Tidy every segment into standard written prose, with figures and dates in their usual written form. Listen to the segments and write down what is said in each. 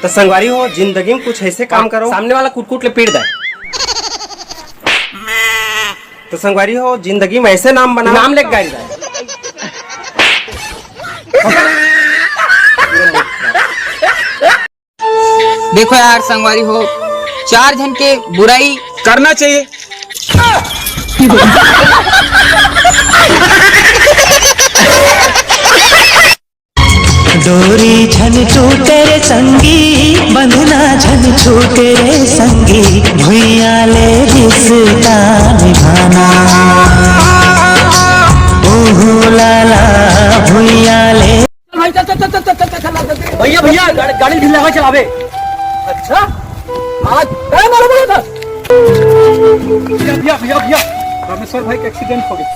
तो संगवारी हो जिंदगी में कुछ ऐसे काम करो सामने वाला कुट ले पीट दे। तो संगवारी हो जिंदगी में ऐसे नाम बना नाम लेके गाड़ी जाए। देखो यार संगवारी हो, 4 जन के बुराई करना चाहिए। डोरी झन छूटे रे संगी, बंधना झन छूटे रे संगी, भुइया ले रिश्ता निभाना। ओहो लाला भुइया ले। भैया भैया गाड़ी ढीला लगा चलावे। अच्छा आज मारो बोला था। भैया भैया भैया रामेश्वर भाई का एक्सीडेंट हो गया।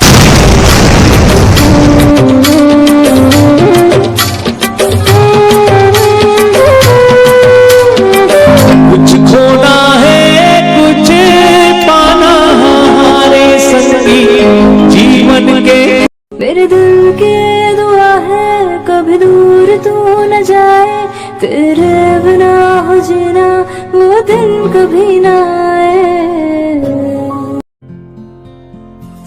कुछ खोना है कुछ पाना हमारे संगी जीवन के। मेरे दिल के दुआ है कभी दूर तू न जाए, तेरे बिना हो जीना वो दिन कभी ना आए।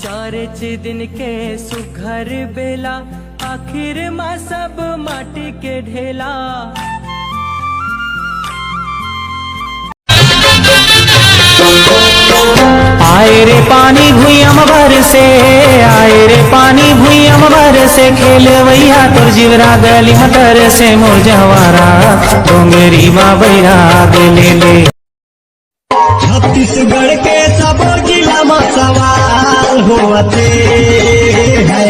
4 दिन के सुघर बेला, आखिर माँ सब माटी के ढेला। आए रे पानी भुइयम भर से, आए रे पानी भुइयम भर से, खेलवैया तोर जीवरा गली मतर से, मोर जवारा डोंगरी माँ बैराग ले ले। छत्तीसगढ़ के सब जिला में सवाल होते है,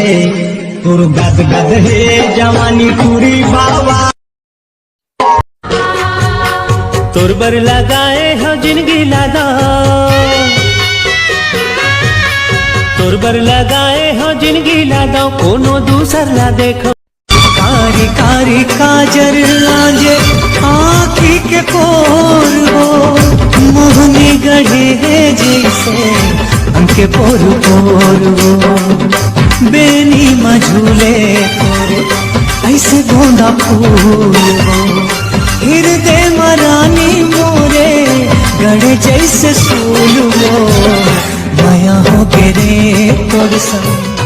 तोर गद गद है जवानी पूरी बाबा। तोर बर लगाए हो जिंदगी लगा, तोर बर लगाए हो जिंदगी लगा, कोनो दूसर ला देखो। कारी कारी काजर लांजे आँखी के पोर हो, मोहनी गढ़े है जैसे हमके पोर पोर हो। बेनी मझूले तोरे ऐसे गोंदा फूल हो, हृदय मरानी मोरे गढ़े जैसे सूल हो। माया हो गे रे तोर संग।